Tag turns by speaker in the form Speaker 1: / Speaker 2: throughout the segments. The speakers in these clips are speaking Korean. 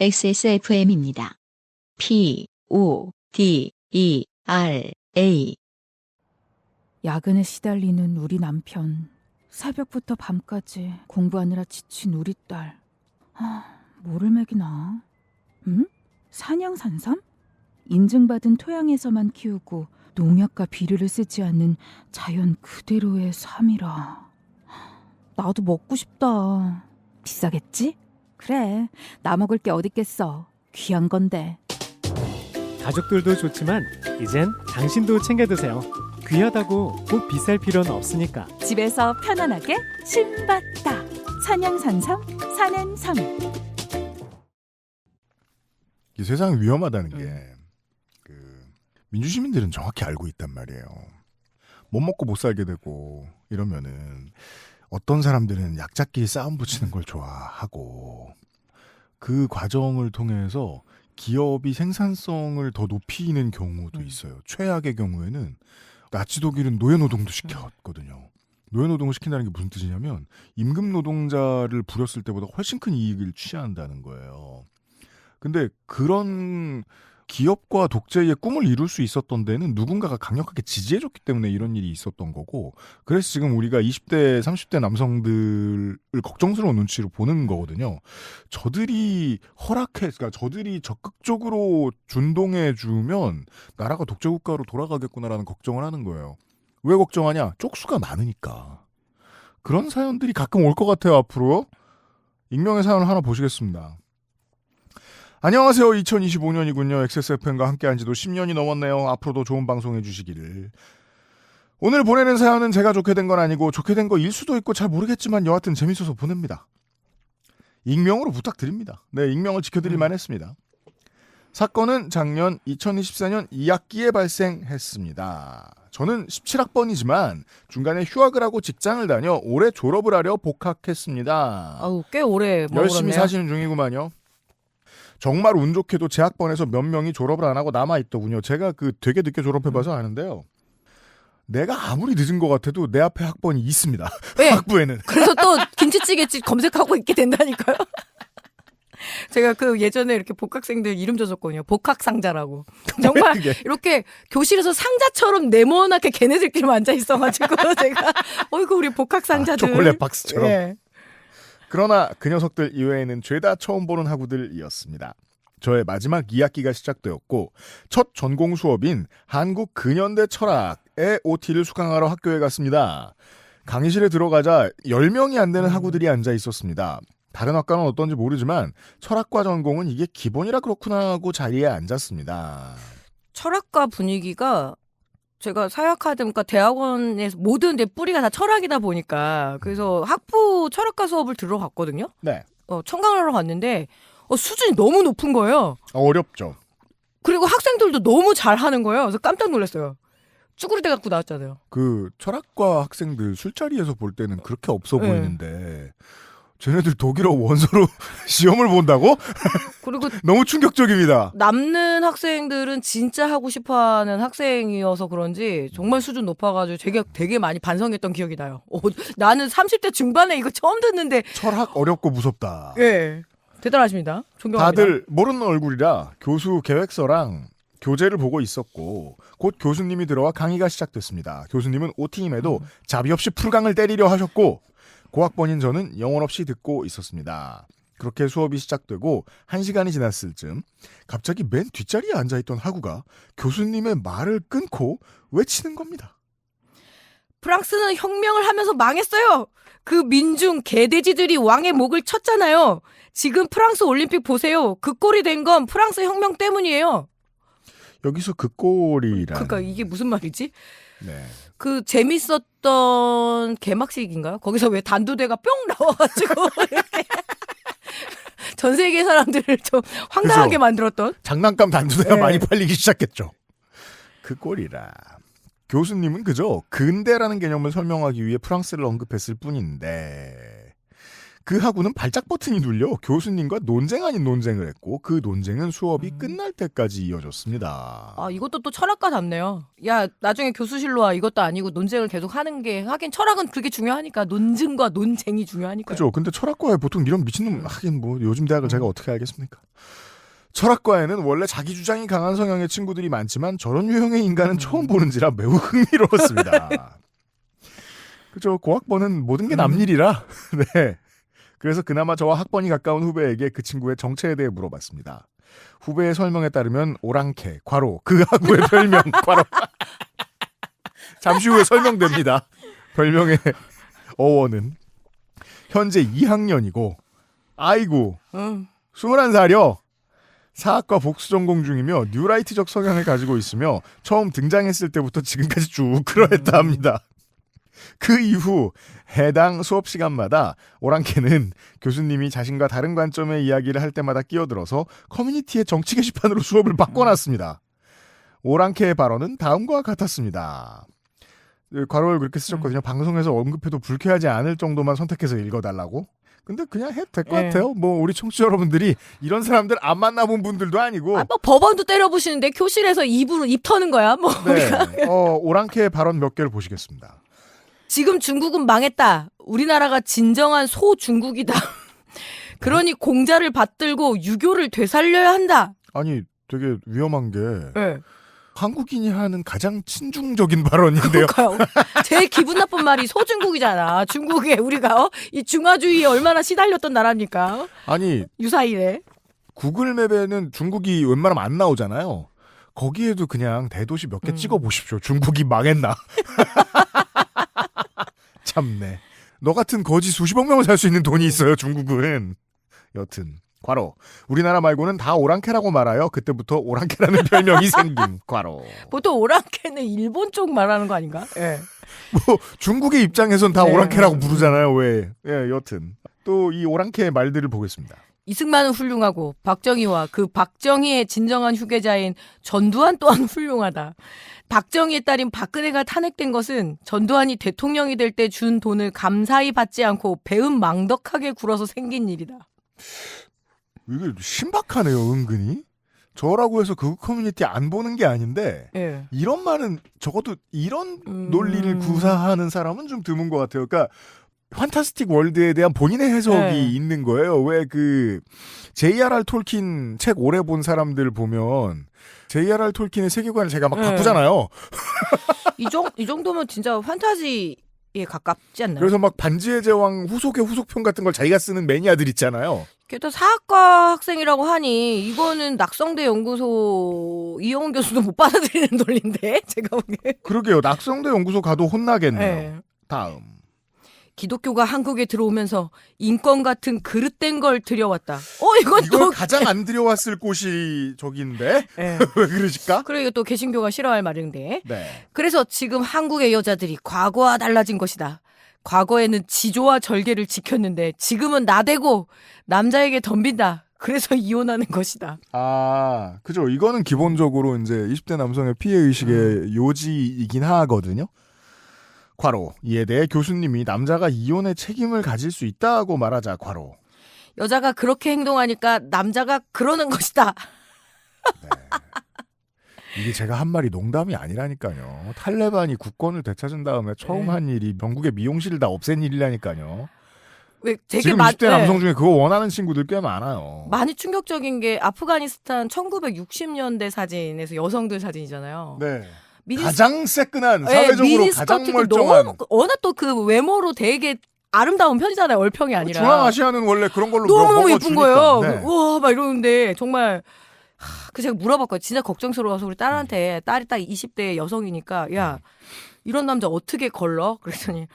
Speaker 1: XSFM입니다. PODERA.
Speaker 2: 야근에 시달리는 우리 남편, 새벽부터 밤까지 공부하느라 지친 우리 딸. 뭐를 먹이나? 산양산삼? 인증받은 토양에서만 키우고 농약과 비료를 쓰지 않는 자연 그대로의 삶이라. 나도 먹고 싶다. 비싸겠지? 그래, 나 먹을 게 어딨겠어. 귀한 건데.
Speaker 3: 가족들도 좋지만 이젠 당신도 챙겨 드세요. 귀하다고 꼭 비쌀 필요는 없으니까.
Speaker 2: 집에서 편안하게 신받다. 산양산삼, 산엔삼.
Speaker 4: 이 세상이 위험하다는 게 민주시민들은 정확히 알고 있단 말이에요. 못 먹고 못 살게 되고 이러면은 어떤 사람들은 약자끼리 싸움 붙이는 걸 좋아하고 그 과정을 통해서 기업이 생산성을 더 높이는 경우도 있어요. 최악의 경우에는 나치 독일은 노예노동도 시켰거든요. 노예노동을 시킨다는 게 무슨 뜻이냐면 임금 노동자를 부렸을 때보다 훨씬 큰 이익을 취한다는 거예요. 근데 그런 기업과 독재의 꿈을 이룰 수 있었던 데는 누군가가 강력하게 지지해줬기 때문에 이런 일이 있었던 거고, 그래서 지금 우리가 20대, 30대 남성들을 걱정스러운 눈치로 보는 거거든요. 저들이 그러니까 저들이 적극적으로 준동해주면 나라가 독재국가로 돌아가겠구나라는 걱정을 하는 거예요. 왜 걱정하냐? 쪽수가 많으니까. 그런 사연들이 가끔 올 것 같아요, 앞으로. 익명의 사연을 하나 보시겠습니다. 안녕하세요. 2025년이군요. XSFM과 함께한 지도 10년이 넘었네요. 앞으로도 좋은 방송 해주시기를. 오늘 보내는 사연은 제가 좋게 된 건 아니고 좋게 된 거일 수도 있고 잘 모르겠지만 여하튼 재밌어서 보냅니다. 익명으로 부탁드립니다. 네, 익명을 지켜드릴만 했습니다. 사건은 작년 2024년 2학기에 발생했습니다. 저는 17학번이지만 중간에 휴학을 하고 직장을 다녀 올해 졸업을 하려 복학했습니다.
Speaker 5: 아우, 꽤 오래
Speaker 4: 열심히
Speaker 5: 먹었네요.
Speaker 4: 사시는 중이구만요. 정말 운 좋게도 제 학번에서 몇 명이 졸업을 안 하고 남아있더군요. 제가 되게 늦게 졸업해봐서 아는데요. 내가 아무리 늦은 것 같아도 내 앞에 학번이 있습니다.
Speaker 5: 네.
Speaker 4: 학부에는.
Speaker 5: 그래서 또 김치찌개집 검색하고 있게 된다니까요. 제가 예전에 이렇게 복학생들 이름 줘줬거든요. 복학상자라고. 정말
Speaker 4: 그게?
Speaker 5: 이렇게 교실에서 상자처럼 네모나게 걔네들끼리만 앉아 있어가지고 제가 어이구 우리 복학상자들.
Speaker 4: 초콜릿 박스처럼.
Speaker 5: 네.
Speaker 4: 그러나 그 녀석들 이외에는 죄다 처음 보는 학우들이었습니다. 저의 마지막 2학기가 시작되었고 첫 전공 수업인 한국 근현대 철학의 OT를 수강하러 학교에 갔습니다. 강의실에 들어가자 10명이 안 되는 학우들이 앉아 있었습니다. 다른 학과는 어떤지 모르지만 철학과 전공은 이게 기본이라 그렇구나 하고 자리에 앉았습니다.
Speaker 5: 철학과 분위기가 제가 사회학과니까 대학원에서 모든 데 뿌리가 다 철학이다 보니까 그래서 학부 철학과 수업을 들어갔거든요.
Speaker 4: 네.
Speaker 5: 청강을 하러 갔는데 수준이 너무 높은 거예요.
Speaker 4: 어렵죠.
Speaker 5: 그리고 학생들도 너무 잘하는 거예요. 그래서 깜짝 놀랐어요. 쭈구리대 갖고 나왔잖아요.
Speaker 4: 철학과 학생들 술자리에서 볼 때는 그렇게 없어
Speaker 5: 네.
Speaker 4: 보이는데 쟤네들 독일어 원서로 시험을 본다고?
Speaker 5: 그리고
Speaker 4: 너무 충격적입니다.
Speaker 5: 남는 학생들은 진짜 하고 싶어하는 학생이어서 그런지 정말 수준 높아가지고 되게 많이 반성했던 기억이 나요. 나는 30대 중반에 이거 처음 듣는데
Speaker 4: 철학 어렵고 무섭다.
Speaker 5: 예, 대단하십니다. 존경합니다.
Speaker 4: 다들 모르는 얼굴이라 교수 계획서랑 교재를 보고 있었고 곧 교수님이 들어와 강의가 시작됐습니다. 교수님은 OT임에도 자비 없이 풀강을 때리려 하셨고 고학번인 저는 영혼 없이 듣고 있었습니다. 그렇게 수업이 시작되고 1시간이 지났을 즈음 갑자기 맨 뒷자리에 앉아있던 학우가 교수님의 말을 끊고 외치는 겁니다.
Speaker 5: 프랑스는 혁명을 하면서 망했어요. 그 민중 개돼지들이 왕의 목을 쳤잖아요. 지금 프랑스 올림픽 보세요. 그 꼴이 된 건 프랑스 혁명 때문이에요.
Speaker 4: 여기서 그 꼴이란.
Speaker 5: 그러니까 이게 무슨 말이지?
Speaker 4: 네.
Speaker 5: 재밌었던 개막식인가요? 거기서 왜 단두대가 뿅 나와가지고 이렇게 전 세계 사람들을 좀 황당하게
Speaker 4: 그죠.
Speaker 5: 만들었던.
Speaker 4: 장난감 단두대가
Speaker 5: 네.
Speaker 4: 많이 팔리기 시작했죠. 그 꼴이라. 교수님은 그저 근대라는 개념을 설명하기 위해 프랑스를 언급했을 뿐인데 그 학우는 발작 버튼이 눌려 교수님과 논쟁 아닌 논쟁을 했고 그 논쟁은 수업이 끝날 때까지 이어졌습니다.
Speaker 5: 아, 이것도 또 철학가답네요. 야, 나중에 교수실로 와. 이것도 아니고 논쟁을 계속 하는 게 하긴 철학은 그게 중요하니까 논증과 논쟁이 중요하니까.
Speaker 4: 그죠. 근데 철학과에 보통 이런 미친놈 하긴 뭐 요즘 대학을 제가 어떻게 알겠습니까? 철학과에는 원래 자기 주장이 강한 성향의 친구들이 많지만 저런 유형의 인간은 처음 보는지라 매우 흥미로웠습니다. 그죠. 고학번은 모든 게 남일이라. 네. 그래서 그나마 저와 학번이 가까운 후배에게 그 친구의 정체에 대해 물어봤습니다. 후배의 설명에 따르면 오랑캐, 괄호, 그 학우의 별명, 괄호. 잠시 후에 설명됩니다. 별명의 어원은 현재 2학년이고 아이고 21살이요. 사학과 복수 전공 중이며 뉴라이트적 성향을 가지고 있으며 처음 등장했을 때부터 지금까지 쭉 그러했다 합니다. 그 이후 해당 수업 시간마다 오랑캐는 교수님이 자신과 다른 관점의 이야기를 할 때마다 끼어들어서 커뮤니티의 정치 게시판으로 수업을 바꿔놨습니다. 오랑캐의 발언은 다음과 같았습니다. 괄호를 그렇게 쓰셨거든요. 방송에서 언급해도 불쾌하지 않을 정도만 선택해서 읽어달라고. 근데 그냥 해도 될 것 같아요. 뭐 우리 청취자 여러분들이 이런 사람들 안 만나본 분들도 아니고.
Speaker 5: 아, 뭐 법원도 때려부시는데 교실에서 입으로 입 터는 거야. 뭐
Speaker 4: 네. 오랑캐의 발언 몇 개를 보시겠습니다.
Speaker 5: 지금 중국은 망했다. 우리나라가 진정한 소중국이다. 그러니 공자를 받들고 유교를 되살려야 한다.
Speaker 4: 아니 되게 위험한 게
Speaker 5: 네.
Speaker 4: 한국인이 하는 가장 친중적인 발언인데요.
Speaker 5: 그러니까요. 제일 기분 나쁜 말이 소중국이잖아. 중국에 우리가 이 중화주의에 얼마나 시달렸던 나라입니까?
Speaker 4: 아니
Speaker 5: 유사일에.
Speaker 4: 구글맵에는 중국이 웬만하면 안 나오잖아요. 거기에도 그냥 대도시 몇 개 찍어 보십시오. 중국이 망했나. 참네. 너 같은 거지 수십억 명을 살 수 있는 돈이 있어요. 중국은. 여튼 괄호. 우리나라 말고는 다 오랑캐라고 말하여 그때부터 오랑캐라는 별명이 생긴 괄호.
Speaker 5: 보통 오랑캐는 일본 쪽 말하는 거 아닌가? 예.
Speaker 4: 뭐 중국의 입장에선 다
Speaker 5: 네.
Speaker 4: 오랑캐라고 부르잖아요. 왜? 예, 여튼 또 이 오랑캐의 말들을 보겠습니다.
Speaker 5: 이승만은 훌륭하고 박정희와 그 박정희의 진정한 후계자인 전두환 또한 훌륭하다. 박정희의 딸인 박근혜가 탄핵된 것은 전두환이 대통령이 될 때 준 돈을 감사히 받지 않고 배은망덕하게 굴어서 생긴 일이다.
Speaker 4: 이게 신박하네요. 은근히. 저라고 해서 그 커뮤니티 안 보는 게 아닌데
Speaker 5: 예.
Speaker 4: 이런 말은 적어도 이런 논리를 구사하는 사람은 좀 드문 것 같아요. 그러니까 판타스틱 월드에 대한 본인의 해석이
Speaker 5: 네.
Speaker 4: 있는 거예요. 왜 그 J.R.R. 톨킨 책 오래 본 사람들 보면 J.R.R. 톨킨의 세계관을 제가 막
Speaker 5: 네.
Speaker 4: 바꾸잖아요.
Speaker 5: 이 정도면 진짜 판타지에 가깝지 않나요?
Speaker 4: 그래서 막 반지의 제왕 후속의 후속편 같은 걸 자기가 쓰는 매니아들 있잖아요.
Speaker 5: 게다가 사학과 학생이라고 하니 이거는 낙성대 연구소 이영훈 교수도 못 받아들이는 논리인데 제가 보기에.
Speaker 4: 그러게요. 낙성대 연구소 가도 혼나겠네요.
Speaker 5: 네.
Speaker 4: 다음.
Speaker 5: 기독교가 한국에 들어오면서 인권 같은 그릇된 걸 들여왔다. 이건
Speaker 4: 이걸
Speaker 5: 또
Speaker 4: 가장 안 들여왔을 곳이 저긴데
Speaker 5: 네.
Speaker 4: 왜 그러실까?
Speaker 5: 그리고 이거 또 개신교가 싫어할 말인데.
Speaker 4: 네.
Speaker 5: 그래서 지금 한국의 여자들이 과거와 달라진 것이다. 과거에는 지조와 절개를 지켰는데 지금은 나대고 남자에게 덤빈다. 그래서 이혼하는 것이다.
Speaker 4: 아, 그죠. 이거는 기본적으로 이제 20대 남성의 피해 의식의 요지이긴 하거든요. 괄호. 이에 대해 교수님이 남자가 이혼의 책임을 가질 수 있다고 말하자. 괄호.
Speaker 5: 여자가 그렇게 행동하니까 남자가 그러는 것이다.
Speaker 4: 네. 이게 제가 한 말이 농담이 아니라니까요. 탈레반이 국권을 되찾은 다음에 처음
Speaker 5: 네.
Speaker 4: 한 일이 영국의 미용실을 다 없앤 일이라니까요.
Speaker 5: 왜 되게
Speaker 4: 지금 20대 남성 중에 그거 원하는 친구들 꽤 많아요.
Speaker 5: 많이 충격적인 게 아프가니스탄 1960년대 사진에서 여성들 사진이잖아요.
Speaker 4: 네.
Speaker 5: 미니
Speaker 4: 가장 새끈한,
Speaker 5: 네,
Speaker 4: 사회적으로
Speaker 5: 미니스커트
Speaker 4: 가장
Speaker 5: 그
Speaker 4: 멀쩡한.
Speaker 5: 너무 워낙 또 그 외모로 되게 아름다운 편이잖아요. 얼평이 아니라.
Speaker 4: 중앙아시아는 원래 그런 걸로
Speaker 5: 너무 예쁜 거예요.
Speaker 4: 네.
Speaker 5: 우와 막 이러는데 정말 그 제가 물어봤거든요. 진짜 걱정스러워서 우리 딸한테 딸이 딱 20대 여성이니까 야 이런 남자 어떻게 걸러? 그랬더니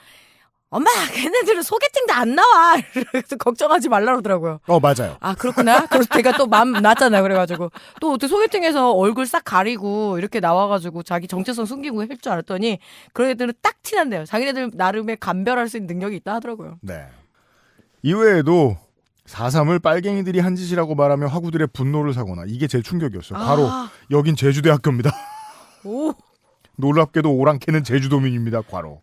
Speaker 5: 엄마 걔네들은 소개팅도 안 나와. 그래서 걱정하지 말라 그러더라고요.
Speaker 4: 맞아요.
Speaker 5: 아 그렇구나. 그래서 제가 또 마음 났잖아요. 그래가지고 또 어떻게 소개팅에서 얼굴 싹 가리고 이렇게 나와가지고 자기 정체성 숨기고 할 줄 알았더니 그런 애들은 딱 티난대요. 자기네들 나름의 감별할 수 있는 능력이 있다 하더라고요.
Speaker 4: 네. 이외에도 4.3을 빨갱이들이 한 짓이라고 말하며 학우들의 분노를 사거나 이게 제일 충격이었어요. 바로 여긴 제주대학교입니다.
Speaker 5: 오.
Speaker 4: 놀랍게도 오랑캐는 제주도민입니다. 괄호.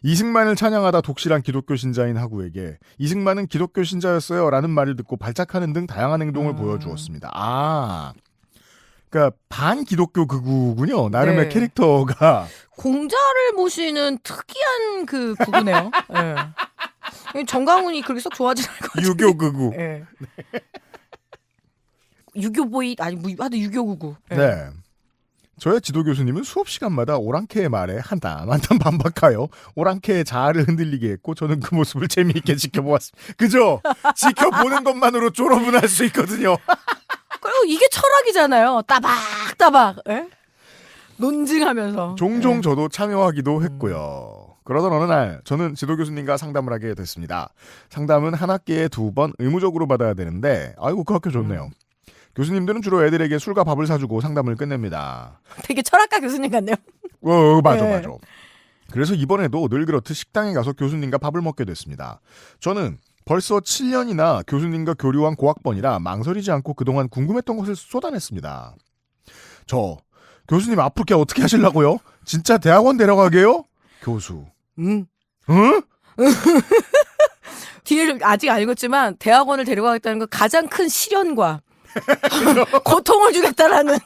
Speaker 4: 이승만을 찬양하다 독실한 기독교 신자인 하구에게 이승만은 기독교 신자였어요 라는 말을 듣고 발작하는 등 다양한 행동을 보여주었습니다. 아, 그러니까 반기독교 극우군요. 나름의
Speaker 5: 네.
Speaker 4: 캐릭터가.
Speaker 5: 공자를 모시는 특이한 그 부부네요. 예. 정강훈이 그렇게 썩 좋아하지 않을 것 같은데.
Speaker 4: 유교 극우.
Speaker 5: 예. 유교보이 아니 뭐 하여튼 유교구구. 예.
Speaker 4: 네. 저의 지도 교수님은 수업 시간마다 오랑캐의 말에 한땀 한땀 반박하여 오랑캐의 자아를 흔들리게 했고 저는 그 모습을 재미있게 지켜보았습니다. 그죠? 지켜보는 것만으로 졸업은 할 수 있거든요.
Speaker 5: 그리고 이게 철학이잖아요. 따박따박. 예? 논증하면서.
Speaker 4: 종종
Speaker 5: 예.
Speaker 4: 저도 참여하기도 했고요. 그러던 어느 날 저는 지도 교수님과 상담을 하게 됐습니다. 상담은 한 학기에 2번 의무적으로 받아야 되는데 아이고 그 학교 좋네요. 교수님들은 주로 애들에게 술과 밥을 사주고 상담을 끝냅니다.
Speaker 5: 되게 철학가 교수님 같네요.
Speaker 4: 맞아
Speaker 5: 네.
Speaker 4: 맞아. 그래서 이번에도 늘 그렇듯 식당에 가서 교수님과 밥을 먹게 됐습니다. 저는 벌써 7년이나 교수님과 교류한 고학번이라 망설이지 않고 그동안 궁금했던 것을 쏟아냈습니다. 저 교수님 앞으로 걔 어떻게 하시려고요? 진짜 대학원 데려가게요? 교수. 응?
Speaker 5: 뒤를 아직 안 읽었지만 대학원을 데려가겠다는 건 가장 큰 시련과 고통을 주겠다라는.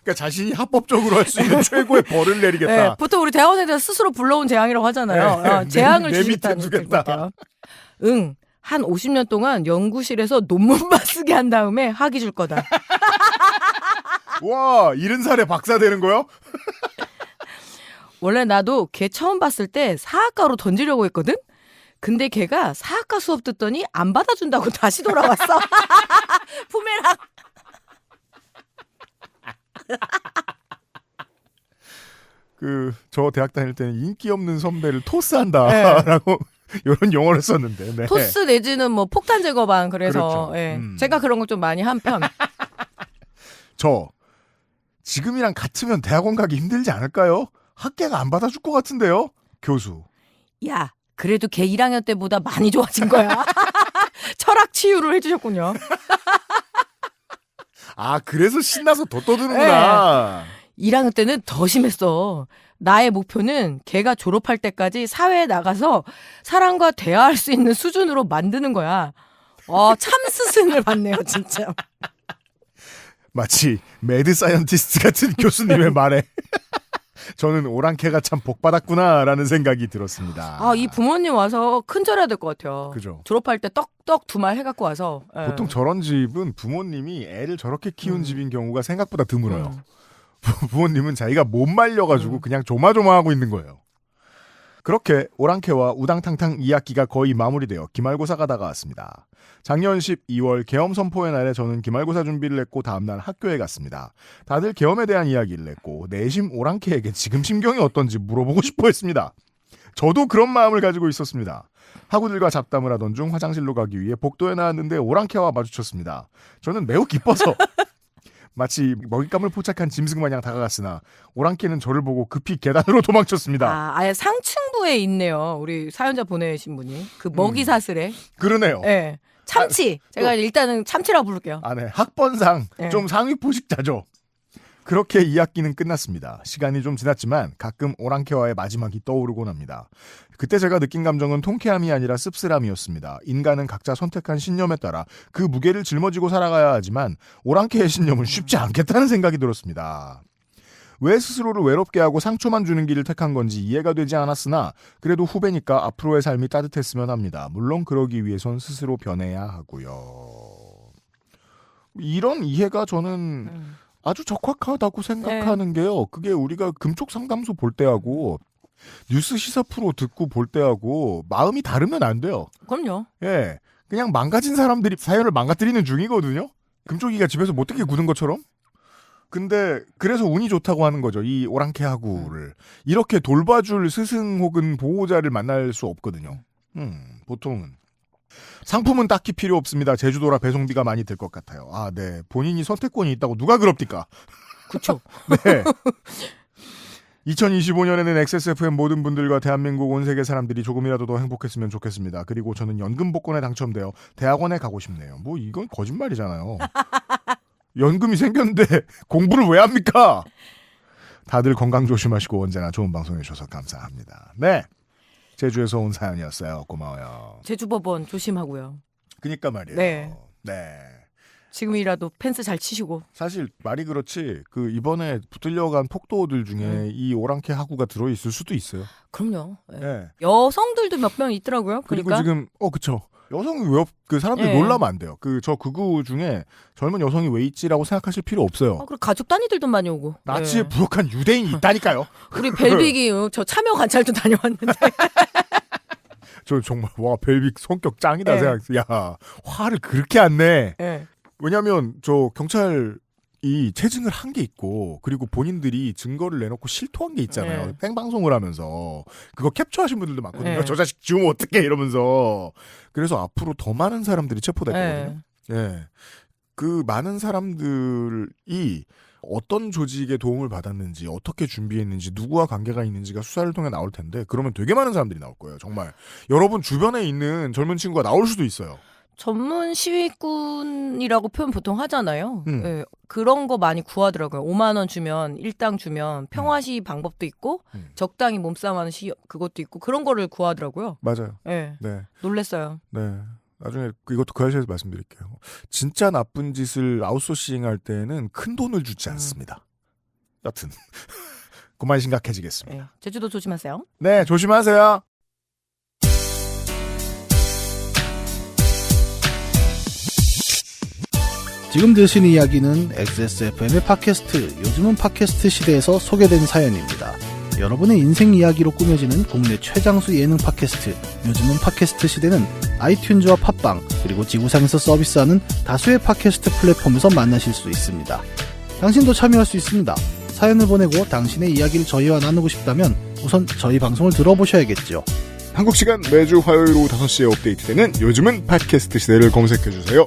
Speaker 4: 그러니까 자신이 합법적으로 할 수 있는 최고의 벌을 내리겠다.
Speaker 5: 네, 보통 우리 대학원생들 스스로 불러온 재앙이라고 하잖아요.
Speaker 4: 네,
Speaker 5: 재앙을
Speaker 4: 내 밑에
Speaker 5: 주겠다는
Speaker 4: 두겠다.
Speaker 5: 뜻일게요. 응. 한 50년 동안 연구실에서 논문만 쓰게 한 다음에 학위 줄 거다.
Speaker 4: 와 70살에 박사 되는 거요?
Speaker 5: 원래 나도 걔 처음 봤을 때 사학과로 던지려고 했거든? 근데 걔가 사학과 수업 듣더니 안 받아준다고 다시 돌아왔어. 부메랑.
Speaker 4: 저 대학 다닐 때는 인기 없는 선배를 토스한다라고 이런 용어를 썼는데. 네.
Speaker 5: 토스 내지는 뭐 폭탄 제거반 그래서
Speaker 4: 그렇죠.
Speaker 5: 예. 제가 그런 걸 좀 많이 한 편.
Speaker 4: 저 지금이랑 같으면 대학원 가기 힘들지 않을까요? 학계가 안 받아줄 것 같은데요? 교수.
Speaker 5: 야, 그래도 걔 1학년 때보다 많이 좋아진 거야. 철학 치유를 해주셨군요.
Speaker 4: 아 그래서 신나서 더 떠드는구나.
Speaker 5: 1학년 때는 더 심했어. 나의 목표는 걔가 졸업할 때까지 사회에 나가서 사람과 대화할 수 있는 수준으로 만드는 거야. 참 스승을 받네요, 진짜.
Speaker 4: 마치 매드 사이언티스트 같은 교수님의 말에 저는 오랑캐가 참 복받았구나라는 생각이 들었습니다.
Speaker 5: 이 부모님 와서 큰절해야 될 것 같아요.
Speaker 4: 그죠.
Speaker 5: 졸업할 때 떡떡 2말 해갖고 와서. 예.
Speaker 4: 보통 저런 집은 부모님이 애를 저렇게 키운 집인 경우가 생각보다 드물어요. 부모님은 자기가 못 말려가지고 그냥 조마조마하고 있는 거예요. 그렇게 오랑캐와 우당탕탕 2학기가 거의 마무리되어 기말고사가 다가왔습니다. 작년 12월 계엄 선포의 날에 저는 기말고사 준비를 했고 다음날 학교에 갔습니다. 다들 계엄에 대한 이야기를 했고 내심 오랑캐에게 지금 심경이 어떤지 물어보고 싶어 했습니다. 저도 그런 마음을 가지고 있었습니다. 학우들과 잡담을 하던 중 화장실로 가기 위해 복도에 나왔는데 오랑캐와 마주쳤습니다. 저는 매우 기뻐서 마치 먹잇감을 포착한 짐승 마냥 다가갔으나 오랑캐는 저를 보고 급히 계단으로 도망쳤습니다.
Speaker 5: 아예 상층부에 있네요. 우리 사연자 보내신 분이. 그 먹이 사슬에.
Speaker 4: 그러네요.
Speaker 5: 네. 참치. 제가 일단은 참치라고 부를게요.
Speaker 4: 네. 학번상
Speaker 5: 네.
Speaker 4: 좀 상위 포식자죠. 그렇게 2학기는 끝났습니다. 시간이 좀 지났지만 가끔 오랑캐와의 마지막이 떠오르곤 합니다. 그때 제가 느낀 감정은 통쾌함이 아니라 씁쓸함이었습니다. 인간은 각자 선택한 신념에 따라 그 무게를 짊어지고 살아가야 하지만 오랑캐의 신념은 쉽지 않겠다는 생각이 들었습니다. 왜 스스로를 외롭게 하고 상처만 주는 길을 택한 건지 이해가 되지 않았으나 그래도 후배니까 앞으로의 삶이 따뜻했으면 합니다. 물론 그러기 위해선 스스로 변해야 하고요. 이런 이해가 저는 아주 적확하다고 생각하는 게요. 그게 우리가 금쪽 상담소 볼 때하고 뉴스 시사 프로 듣고 볼 때하고 마음이 다르면 안 돼요.
Speaker 5: 그럼요.
Speaker 4: 예, 그냥 망가진 사람들이 사연을 망가뜨리는 중이거든요. 금쪽이가 집에서 못되게 굳은 것처럼. 근데 그래서 운이 좋다고 하는 거죠. 이 오랑캐하구를 이렇게 돌봐줄 스승 혹은 보호자를 만날 수 없거든요. 보통은. 상품은 딱히 필요 없습니다. 제주도라 배송비가 많이 들 것 같아요. 네. 본인이 선택권이 있다고 누가 그럽니까?
Speaker 5: 그렇죠.
Speaker 4: 네. 2025년에는 XSFM 모든 분들과 대한민국 온 세계 사람들이 조금이라도 더 행복했으면 좋겠습니다. 그리고 저는 연금 복권에 당첨되어 대학원에 가고 싶네요. 뭐 이건 거짓말이잖아요. 연금이 생겼는데 공부를 왜 합니까? 다들 건강 조심하시고 언제나 좋은 방송 해주셔서 감사합니다. 네. 제주에서 온 사연이었어요. 고마워요.
Speaker 5: 제주법원 조심하고요.
Speaker 4: 그니까 말이에요.
Speaker 5: 네.
Speaker 4: 네.
Speaker 5: 지금이라도 펜스 잘 치시고.
Speaker 4: 사실 말이 그렇지 이번에 붙들려 간 폭도들 중에 이 오랑캐 하구가 들어있을 수도 있어요.
Speaker 5: 그럼요. 네.
Speaker 4: 네.
Speaker 5: 여성들도 몇 명 있더라고요.
Speaker 4: 그리고
Speaker 5: 그러니까.
Speaker 4: 지금 그쵸. 여성이 왜 사람들이
Speaker 5: 네.
Speaker 4: 놀라면 안 돼요. 저 극우 중에 젊은 여성이 왜 있지라고 생각하실 필요 없어요.
Speaker 5: 그리고 가족 단위들도 많이 오고.
Speaker 4: 나치에
Speaker 5: 네.
Speaker 4: 부역한 유대인이 있다니까요.
Speaker 5: 우리 벨빅이 저 참여 관찰도 다녀왔는데.
Speaker 4: 저 정말 와 벨빅 성격 짱이다
Speaker 5: 네.
Speaker 4: 생각. 야 화를 그렇게 안 내.
Speaker 5: 네.
Speaker 4: 왜냐하면 저 경찰이 체증을 한 게 있고 그리고 본인들이 증거를 내놓고 실토한 게 있잖아요.
Speaker 5: 네.
Speaker 4: 생방송을 하면서 그거 캡처하신 분들도 많거든요.
Speaker 5: 네.
Speaker 4: 저 자식 지우면 어떡해 이러면서. 그래서 앞으로 더 많은 사람들이 체포됐거든요.
Speaker 5: 네.
Speaker 4: 예. 그 많은 사람들이 어떤 조직의 도움을 받았는지 어떻게 준비했는지 누구와 관계가 있는지가 수사를 통해 나올 텐데 그러면 되게 많은 사람들이 나올 거예요. 정말 여러분 주변에 있는 젊은 친구가 나올 수도 있어요.
Speaker 5: 전문 시위꾼이라고 표현 보통 하잖아요.
Speaker 4: 음.
Speaker 5: 예, 그런 거 많이 구하더라고요. 5만 원 주면 일당 주면 평화 시위 방법도 있고 적당히 몸싸움하는 시위 그것도 있고 그런 거를 구하더라고요.
Speaker 4: 맞아요.
Speaker 5: 예,
Speaker 4: 네.
Speaker 5: 놀랬어요.
Speaker 4: 네. 나중에 이것도 그 아시에서 말씀드릴게요. 진짜 나쁜 짓을 아웃소싱 할 때는 큰 돈을 주지 않습니다. 여튼 그만 심각해지겠습니다.
Speaker 5: 예, 제주도 조심하세요.
Speaker 4: 네, 조심하세요.
Speaker 1: 지금 들으신 이야기는 XSFM의 팟캐스트, 요즘은 팟캐스트 시대에서 소개된 사연입니다. 여러분의 인생 이야기로 꾸며지는 국내 최장수 예능 팟캐스트, 요즘은 팟캐스트 시대는 아이튠즈와 팟빵, 그리고 지구상에서 서비스하는 다수의 팟캐스트 플랫폼에서 만나실 수 있습니다. 당신도 참여할 수 있습니다. 사연을 보내고 당신의 이야기를 저희와 나누고 싶다면 우선 저희 방송을 들어보셔야겠죠.
Speaker 4: 한국 시간 매주 화요일 오후 5시에 업데이트되는 요즘은 팟캐스트 시대를 검색해주세요.